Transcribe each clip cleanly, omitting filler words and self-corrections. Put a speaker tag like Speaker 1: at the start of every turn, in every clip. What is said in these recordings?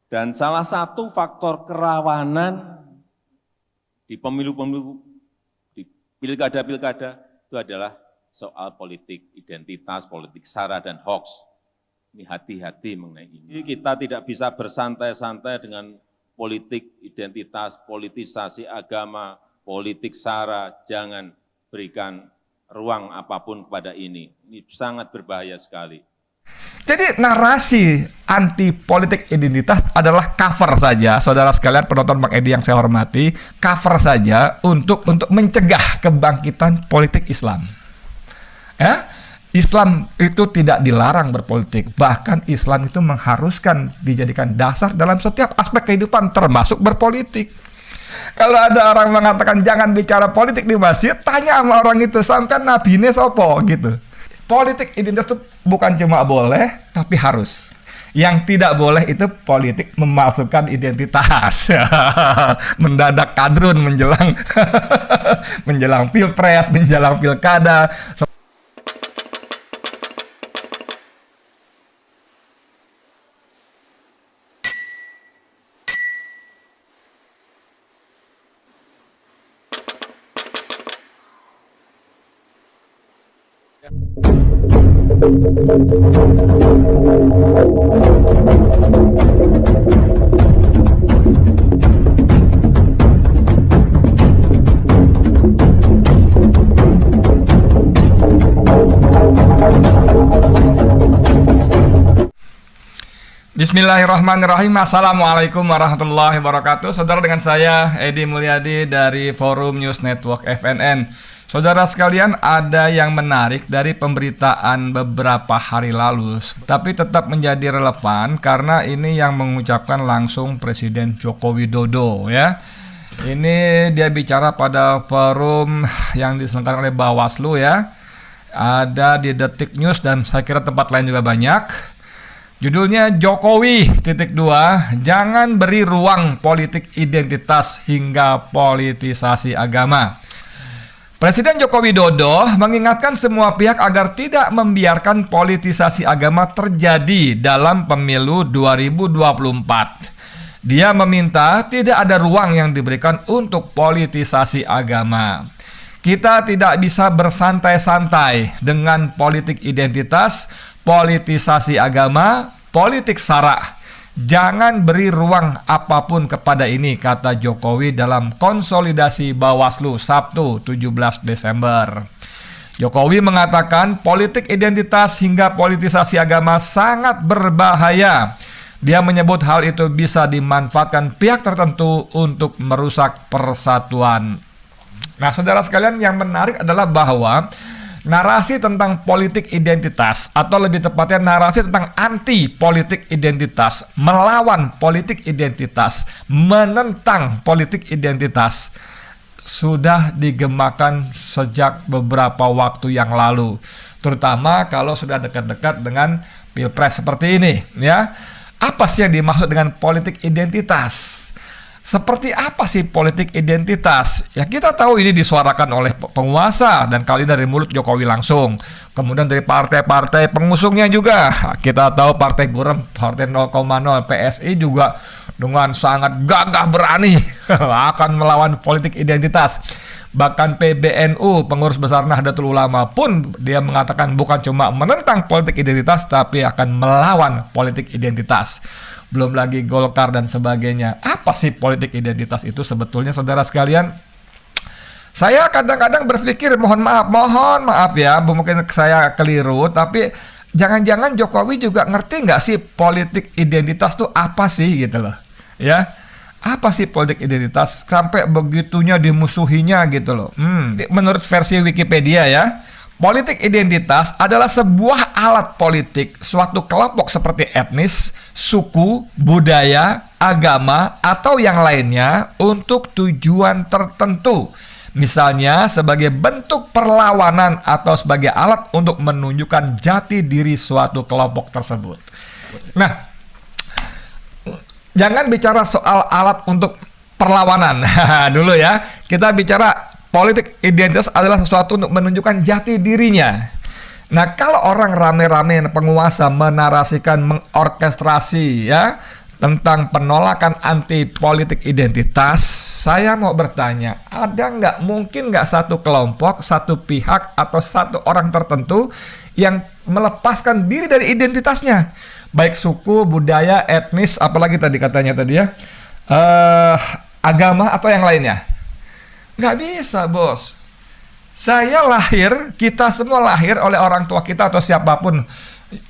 Speaker 1: Dan salah satu faktor kerawanan di pemilu-pemilu, di pilkada-pilkada itu adalah soal politik identitas, politik sara dan hoax. Ini hati-hati mengenai ini. Kita tidak bisa bersantai-santai dengan politik identitas, politisasi agama, politik sara. Jangan berikan ruang apapun kepada ini. Ini sangat berbahaya sekali.
Speaker 2: Jadi narasi anti politik identitas adalah cover saja, saudara sekalian penonton Bang Edi yang saya hormati, cover saja untuk mencegah kebangkitan politik Islam. Ya, Islam itu tidak dilarang berpolitik, bahkan Islam itu mengharuskan dijadikan dasar dalam setiap aspek kehidupan, termasuk berpolitik. Kalau ada orang mengatakan jangan bicara politik di masjid, tanya sama orang itu, sampai nabi ini sopo gitu. Politik identitas itu bukan cuma boleh, tapi harus. Yang tidak boleh itu politik memalsukan identitas. Mendadak kadrun menjelang menjelang pilpres, menjelang pilkada. Bismillahirrahmanirrahim. Assalamualaikum warahmatullahi wabarakatuh. Saudara, dengan saya Edi Mulyadi dari Forum News Network FNN. Saudara sekalian, ada yang menarik dari pemberitaan beberapa hari lalu, tapi tetap menjadi relevan karena ini yang mengucapkan langsung Presiden Joko Widodo, ya. Ini dia bicara pada forum yang diselenggarakan oleh Bawaslu, ya. Ada di Detik News dan saya kira tempat lain juga banyak. Judulnya Jokowi, jangan beri ruang politik identitas hingga politisasi agama. Presiden Joko Widodo mengingatkan semua pihak agar tidak membiarkan politisasi agama terjadi dalam pemilu 2024. Dia meminta tidak ada ruang yang diberikan untuk politisasi agama. Kita tidak bisa bersantai-santai dengan politik identitas, politisasi agama, politik sara. Jangan beri ruang apapun kepada ini, kata Jokowi dalam konsolidasi Bawaslu Sabtu 17 Desember. Jokowi mengatakan politik identitas hingga politisasi agama sangat berbahaya. Dia menyebut hal itu bisa dimanfaatkan pihak tertentu untuk merusak persatuan. Nah, saudara sekalian, yang menarik adalah bahwa narasi tentang politik identitas, atau lebih tepatnya narasi tentang anti politik identitas, melawan politik identitas, menentang politik identitas, sudah digemakan sejak beberapa waktu yang lalu, terutama kalau sudah dekat-dekat dengan pilpres seperti ini, ya. Apa sih yang dimaksud dengan politik identitas? Seperti apa sih politik identitas? Ya, kita tahu ini disuarakan oleh penguasa dan kali dari mulut Jokowi langsung. Kemudian dari partai-partai pengusungnya juga. Kita tahu Partai Gurem, Partai 0,0, PSI juga dengan sangat gagah berani akan melawan politik identitas. Bahkan PBNU, Pengurus Besar Nahdlatul Ulama, pun dia mengatakan bukan cuma menentang politik identitas, tapi akan melawan politik identitas. Belum lagi Golkar dan sebagainya. Apa sih politik identitas itu sebetulnya, saudara sekalian? Saya kadang-kadang berpikir, mohon maaf ya, mungkin saya keliru, tapi jangan-jangan Jokowi juga ngerti nggak sih politik identitas itu apa sih gitu loh, ya? Apa sih politik identitas sampai begitunya dimusuhinya gitu loh? Menurut versi Wikipedia, ya, politik identitas adalah sebuah alat politik suatu kelompok seperti etnis, suku, budaya, agama, atau yang lainnya untuk tujuan tertentu. Misalnya sebagai bentuk perlawanan atau sebagai alat untuk menunjukkan jati diri suatu kelompok tersebut. Nah, jangan bicara soal alat untuk perlawanan dulu ya. Kita bicara politik identitas adalah sesuatu untuk menunjukkan jati dirinya. Nah, kalau orang rame-rame penguasa menarasikan, mengorkestrasi, ya, tentang penolakan anti politik identitas, saya mau bertanya, ada mungkin nggak satu kelompok, satu pihak, atau satu orang tertentu yang melepaskan diri dari identitasnya, baik suku, budaya, etnis, apalagi tadi katanya tadi ya, agama atau yang lainnya? Nggak bisa, bos. Saya lahir, kita semua lahir oleh orang tua kita atau siapapun,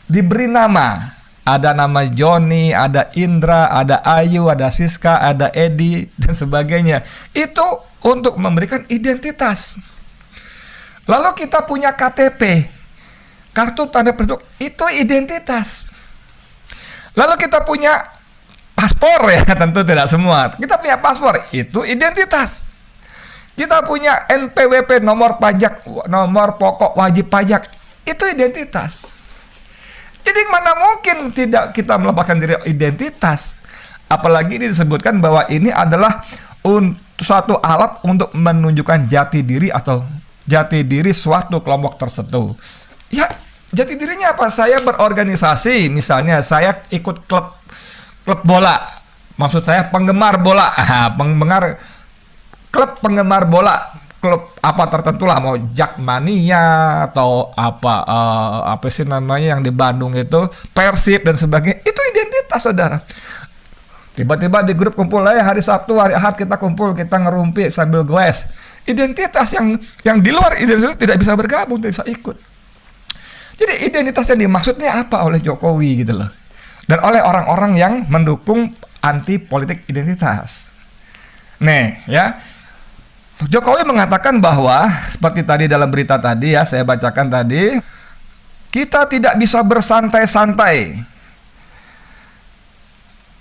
Speaker 2: diberi nama. Ada nama Joni, ada Indra, ada Ayu, ada Siska, ada Edi, dan sebagainya. Itu untuk memberikan identitas. Lalu kita punya KTP, kartu tanda penduduk, itu identitas. Lalu kita punya paspor, ya tentu tidak semua. Kita punya paspor, itu identitas. Kita punya NPWP, nomor pajak, nomor pokok wajib pajak, itu identitas. Jadi mana mungkin tidak kita melepaskan diri identitas. Apalagi ini disebutkan bahwa ini adalah suatu alat untuk menunjukkan jati diri atau jati diri suatu kelompok tertentu. Ya, jati dirinya apa? Saya berorganisasi, misalnya saya ikut klub bola. Maksud saya penggemar bola. Klub penggemar bola. Klub apa tertentu lah, mau Jakmania atau apa sih namanya yang di Bandung itu, Persib dan sebagainya, itu identitas, saudara. Tiba-tiba di grup kumpul, hari Sabtu, hari Ahad kita kumpul, kita ngerumpi sambil goes. Identitas yang di luar identitas tidak bisa bergabung, tidak bisa ikut. Jadi identitas yang dimaksudnya apa oleh Jokowi gitu loh, dan oleh orang-orang yang mendukung anti politik identitas. Nih ya, Jokowi mengatakan bahwa, seperti tadi dalam berita tadi ya, saya bacakan tadi, kita tidak bisa bersantai-santai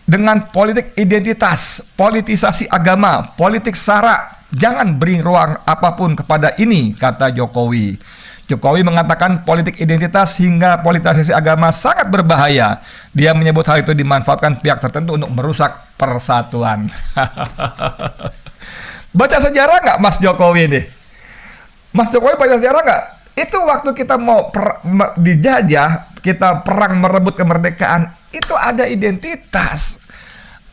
Speaker 2: dengan politik identitas, politisasi agama, politik sara. Jangan beri ruang apapun kepada ini, kata Jokowi. Jokowi mengatakan politik identitas hingga politisasi agama sangat berbahaya. Dia menyebut hal itu dimanfaatkan pihak tertentu untuk merusak persatuan. Baca sejarah nggak Mas Jokowi ini? Mas Jokowi baca sejarah nggak? Itu waktu kita mau dijajah, kita perang merebut kemerdekaan, itu ada identitas.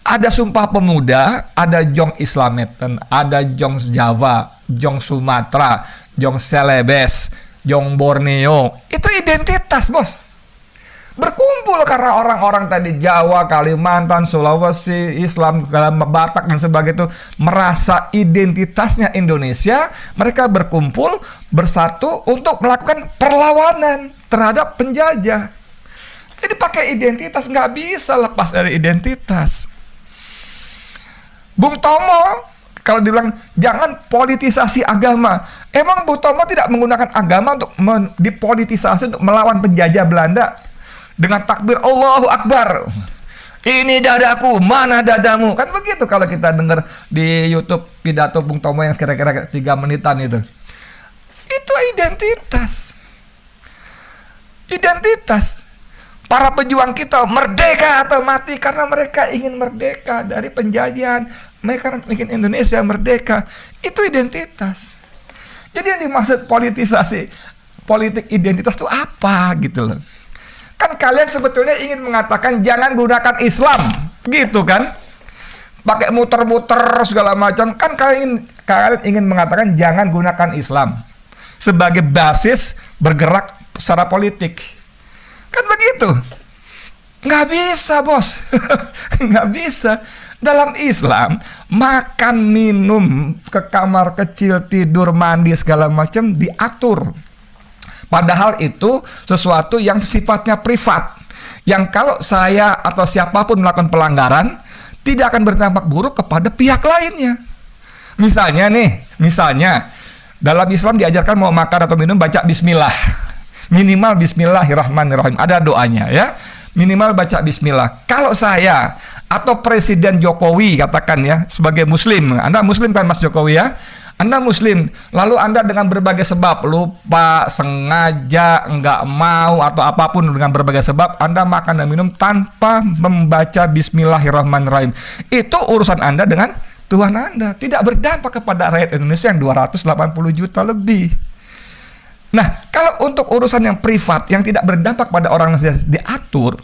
Speaker 2: Ada Sumpah Pemuda, ada Jong Islametan, ada Jong Jawa, Jong Sumatera, Jong Celebes, Jong Borneo. Itu identitas, bos. Berkumpul karena orang-orang tadi Jawa, Kalimantan, Sulawesi, Islam, Batak dan sebagainya itu merasa identitasnya Indonesia. Mereka berkumpul bersatu untuk melakukan perlawanan terhadap penjajah. Jadi pakai identitas, nggak bisa lepas dari identitas. Bung Tomo kalau dibilang jangan politisasi agama, emang Bung Tomo tidak menggunakan agama untuk dipolitisasi untuk melawan penjajah Belanda? Dengan takbir Allahu Akbar, ini dadaku, mana dadamu, kan begitu kalau kita dengar di YouTube pidato Bung Tomo yang kira-kira 3 menitan itu identitas. Identitas para pejuang kita, merdeka atau mati, karena mereka ingin merdeka dari penjajahan, mereka ingin Indonesia merdeka. Itu identitas. Jadi yang dimaksud politisasi politik identitas itu apa gitu loh. Kan kalian sebetulnya ingin mengatakan jangan gunakan Islam, gitu kan? Pakai muter-muter segala macam. Kan kalian ingin mengatakan jangan gunakan Islam sebagai basis bergerak secara politik. Kan begitu? Nggak bisa, bos. Nggak bisa. Dalam Islam, makan, minum, ke kamar kecil, tidur, mandi, segala macam diatur. Padahal itu sesuatu yang sifatnya privat, yang kalau saya atau siapapun melakukan pelanggaran tidak akan berdampak buruk kepada pihak lainnya. Misalnya dalam Islam diajarkan mau makan atau minum baca bismillah, minimal bismillahirrahmanirrahim, ada doanya ya, minimal baca bismillah. Kalau saya atau Presiden Jokowi katakan ya, sebagai muslim, Anda muslim kan Mas Jokowi ya, Anda muslim, lalu Anda dengan berbagai sebab, lupa, sengaja, nggak mau, atau apapun dengan berbagai sebab, Anda makan dan minum tanpa membaca bismillahirrahmanirrahim. Itu urusan Anda dengan Tuhan Anda, tidak berdampak kepada rakyat Indonesia yang 280 juta lebih. Nah, kalau untuk urusan yang privat, yang tidak berdampak pada orang yang diatur,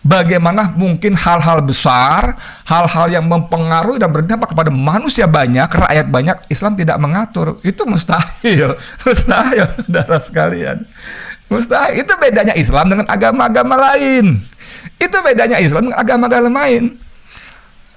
Speaker 2: Bagaimana mungkin hal-hal besar, hal-hal yang mempengaruhi dan berdampak kepada manusia banyak, rakyat banyak, Islam tidak mengatur. Itu mustahil. Mustahil, saudara sekalian. Mustahil. Itu bedanya Islam dengan agama-agama lain. Itu bedanya Islam dengan agama-agama lain.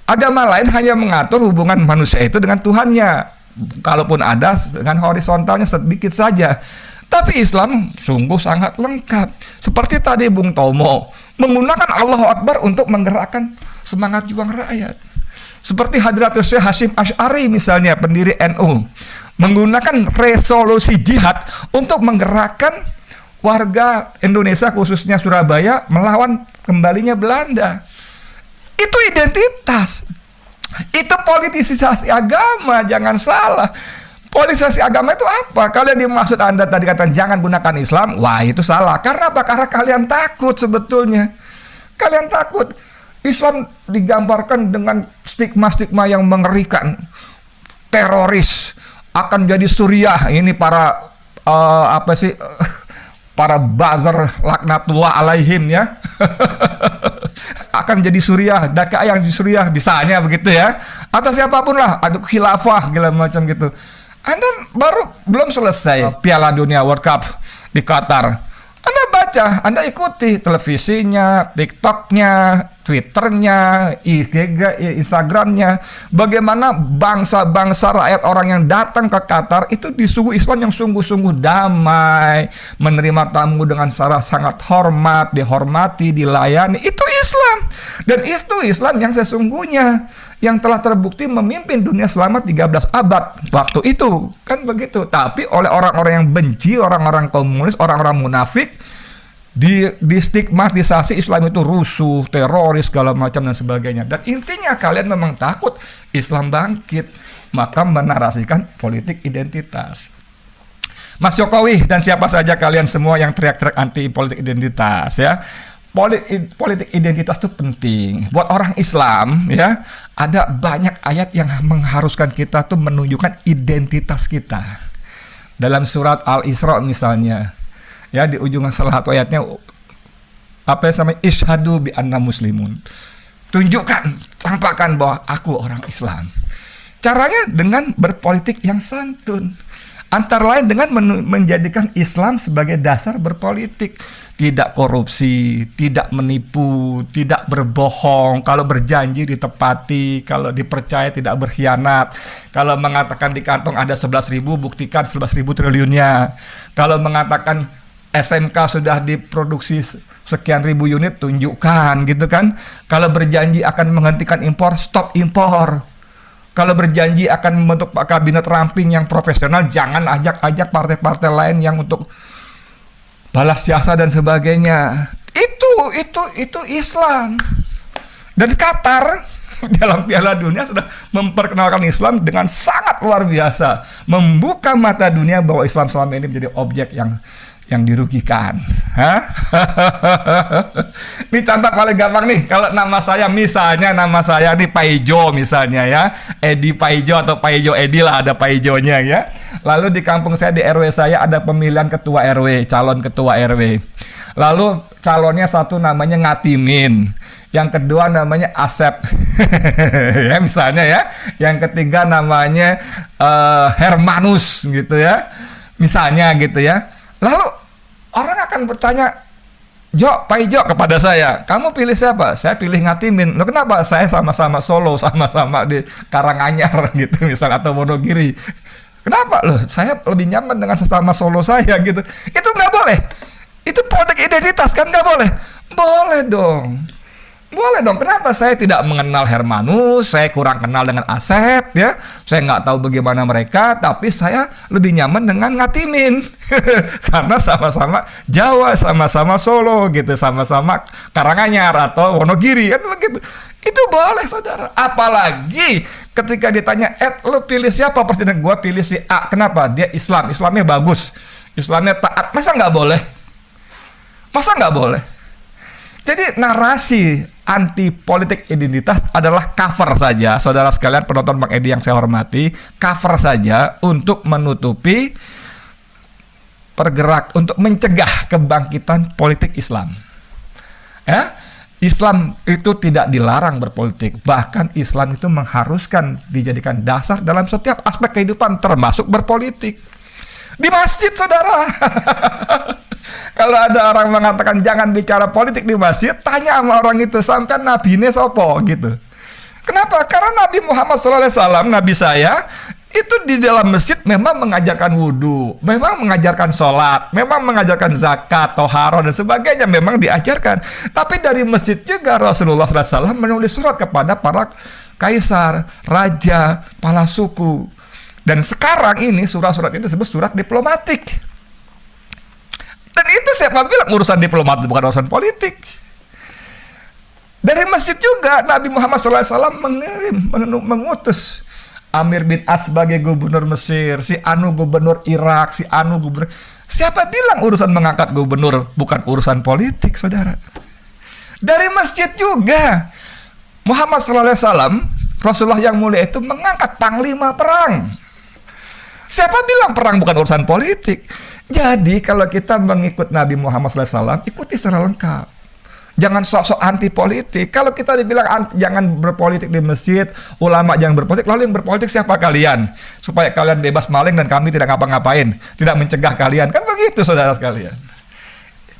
Speaker 2: Agama lain hanya mengatur hubungan manusia itu dengan Tuhannya. Kalaupun ada dengan horizontalnya sedikit saja. Tapi Islam sungguh sangat lengkap. Seperti tadi Bung Tomo, menggunakan Allahu Akbar untuk menggerakkan semangat juang rakyat. Seperti Hadratus Syekh Hasyim Asy'ari misalnya, pendiri NU, menggunakan resolusi jihad untuk menggerakkan warga Indonesia, khususnya Surabaya, melawan kembalinya Belanda. Itu identitas. Itu politisasi agama, jangan salah. Politisasi agama itu apa? Kalian dimaksud Anda tadi katakan jangan gunakan Islam, wah itu salah. Karena apa? Karena kalian takut sebetulnya. Kalian takut. Islam digambarkan dengan stigma-stigma yang mengerikan. Teroris akan jadi Suriah. Ini para para buzzer laknatullah alaihim ya. Akan jadi Suriah, Daka yang di Suriah, bisanya begitu ya. Atau siapapun lah, aduk khilafah, segala macam gitu. Anda belum selesai Piala Dunia World Cup di Qatar. Anda baca, Anda ikuti televisinya, TikToknya, Twitternya, Instagramnya. Bagaimana bangsa-bangsa rakyat orang yang datang ke Qatar itu disuguhi Islam yang sungguh-sungguh damai, menerima tamu dengan cara sangat hormat, dihormati, dilayani. Itu Islam. Dan itu Islam yang sesungguhnya, yang telah terbukti memimpin dunia selama 13 abad waktu itu, kan begitu. Tapi oleh orang-orang yang benci, orang-orang komunis, orang-orang munafik, di stigmatisasi Islam itu rusuh, teroris, segala macam dan sebagainya. Dan intinya kalian memang takut Islam bangkit, maka menarasikan politik identitas. Mas Jokowi dan siapa saja kalian semua yang teriak-teriak anti politik identitas ya. Politik identitas itu penting buat orang Islam ya. Ada banyak ayat yang mengharuskan kita tuh menunjukkan identitas kita. Dalam surat Al-Isra misalnya, ya di ujung salah satu ayatnya apa yang namanya isyhadu bi anna muslimun. Tunjukkan, tampakkan bahwa aku orang Islam. Caranya dengan berpolitik yang santun. Antara lain dengan menjadikan Islam sebagai dasar berpolitik. Tidak korupsi, tidak menipu, tidak berbohong. Kalau berjanji ditepati, kalau dipercaya tidak berkhianat. Kalau mengatakan di kantong ada 11.000, buktikan 11.000 triliunnya. Kalau mengatakan SMK sudah diproduksi sekian ribu unit, tunjukkan gitu kan. Kalau berjanji akan menghentikan impor, stop impor. Kalau berjanji akan membentuk kabinet ramping yang profesional, jangan ajak-ajak partai-partai lain yang untuk balas jasa dan sebagainya. Itu Islam. Dan Qatar dalam Piala Dunia sudah memperkenalkan Islam dengan sangat luar biasa, membuka mata dunia bahwa Islam selama ini menjadi objek yang dirugikan. Ini contoh paling gampang nih. Kalau nama saya misalnya, nama saya nih Paijo misalnya ya, Edi Paijo atau Paijo Edi lah, ada Paijonya ya. Lalu di kampung saya, di RW saya ada pemilihan ketua RW, calon ketua RW. Lalu calonnya satu namanya Ngatimin, yang kedua namanya Asep, ya misalnya ya, yang ketiga namanya Hermanus gitu ya, misalnya gitu ya. Lalu orang akan bertanya, Paijo kepada saya, kamu pilih siapa? Saya pilih Ngatimin. Loh kenapa? Saya sama-sama Solo, sama-sama di Karanganyar gitu misalnya, atau Wonogiri. Kenapa? Loh saya lebih nyaman dengan sesama Solo saya gitu. Itu nggak boleh. Itu politik identitas kan nggak boleh? Boleh dong. Boleh dong. Kenapa saya tidak mengenal Hermanus, saya kurang kenal dengan Asep ya, saya nggak tahu bagaimana mereka, tapi saya lebih nyaman dengan Ngatimin karena sama-sama Jawa, sama-sama Solo gitu, sama-sama Karanganyar atau Wonogiri kan begitu. Itu boleh saudara. Apalagi ketika ditanya, lu pilih siapa presiden? Gua pilih si A. Kenapa? Dia Islam, Islamnya bagus, Islamnya taat. Masa nggak boleh? Masa nggak boleh? Jadi narasi anti politik identitas adalah cover saja, saudara sekalian penonton Bang Edi yang saya hormati, cover saja untuk menutupi untuk mencegah kebangkitan politik Islam. Ya, Islam itu tidak dilarang berpolitik, bahkan Islam itu mengharuskan dijadikan dasar dalam setiap aspek kehidupan, termasuk berpolitik. Di masjid, saudara. Kalau ada orang mengatakan jangan bicara politik di masjid, tanya sama orang itu, sampai nabi ini sopo gitu. Kenapa? Karena Nabi Muhammad SAW, Nabi saya, itu di dalam masjid memang mengajarkan wudhu, memang mengajarkan sholat, memang mengajarkan zakat, toharo, dan sebagainya, memang diajarkan. Tapi dari masjid juga Rasulullah SAW menulis surat kepada para kaisar, raja, kepala suku. Dan sekarang ini surat-surat itu disebut surat diplomatik. Dan itu siapa bilang urusan diplomatik bukan urusan politik. Dari masjid juga Nabi Muhammad SAW mengutus Amir bin As sebagai gubernur Mesir, si Anu gubernur Irak, si Anu gubernur. Siapa bilang urusan mengangkat gubernur bukan urusan politik, saudara? Dari masjid juga Muhammad SAW, Rasulullah yang mulia itu mengangkat panglima perang. Siapa bilang perang bukan urusan politik? Jadi kalau kita mengikut Nabi Muhammad SAW, ikuti secara lengkap. Jangan sok-sok anti politik. Kalau kita dibilang jangan berpolitik di masjid, ulama jangan berpolitik, lalu yang berpolitik siapa kalian? Supaya kalian bebas maling dan kami tidak ngapa-ngapain, tidak mencegah kalian. Kan begitu, saudara sekalian.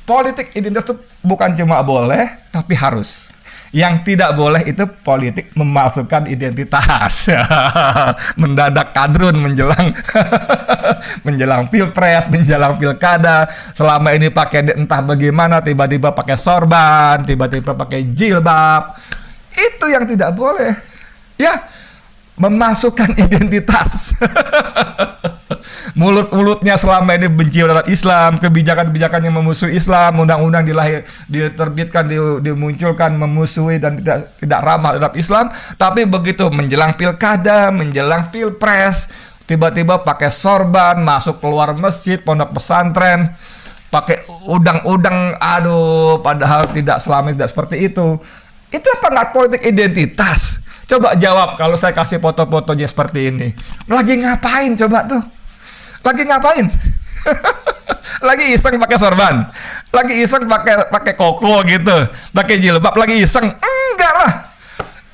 Speaker 2: Politik identitas itu bukan cuma boleh, tapi harus. Yang tidak boleh itu politik memalsukan identitas. Mendadak kadrun menjelang menjelang pilpres, menjelang pilkada. Selama ini pakai entah bagaimana, tiba-tiba pakai sorban, tiba-tiba pakai jilbab. Itu yang tidak boleh. Ya, memasukkan identitas. Mulut-mulutnya selama ini benci terhadap Islam, kebijakan-kebijakan yang memusuhi Islam, undang-undang diterbitkan, dimunculkan memusuhi dan tidak ramah terhadap Islam. Tapi begitu menjelang pilkada, menjelang pilpres, tiba-tiba pakai sorban, masuk keluar masjid, pondok pesantren, pakai udang-udang, aduh, padahal tidak selama tidak seperti itu. Itu apa nggak politik identitas? Coba jawab kalau saya kasih foto-fotonya seperti ini. Lagi ngapain coba tuh? Lagi ngapain? Lagi iseng pakai sorban, lagi iseng pakai koko gitu, pakai jilbab, lagi iseng? Enggak lah.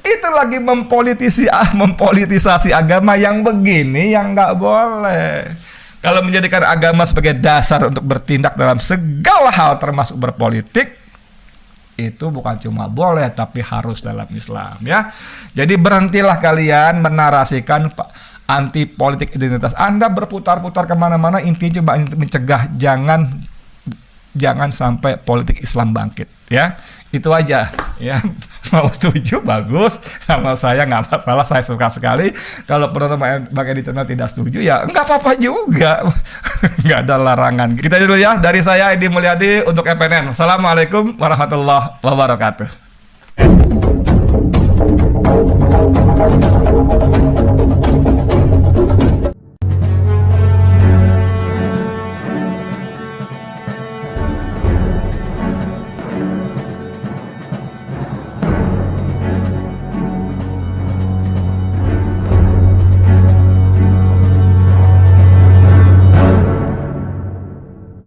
Speaker 2: Itu lagi mempolitisasi agama yang begini yang nggak boleh. Kalau menjadikan agama sebagai dasar untuk bertindak dalam segala hal termasuk berpolitik, itu bukan cuma boleh tapi harus dalam Islam, ya. Jadi berhentilah kalian menarasikan anti politik identitas. Anda berputar-putar kemana-mana, intinya cuma mencegah jangan sampai politik Islam bangkit, ya. Itu aja, ya. Mau setuju bagus, sama saya nggak masalah, saya suka sekali. Kalau penonton Bang Edi Channel tidak setuju, ya nggak apa-apa juga. Nggak ada larangan. Kita dulu ya, dari saya Edi Mulyadi untuk FNN. Assalamualaikum warahmatullahi wabarakatuh.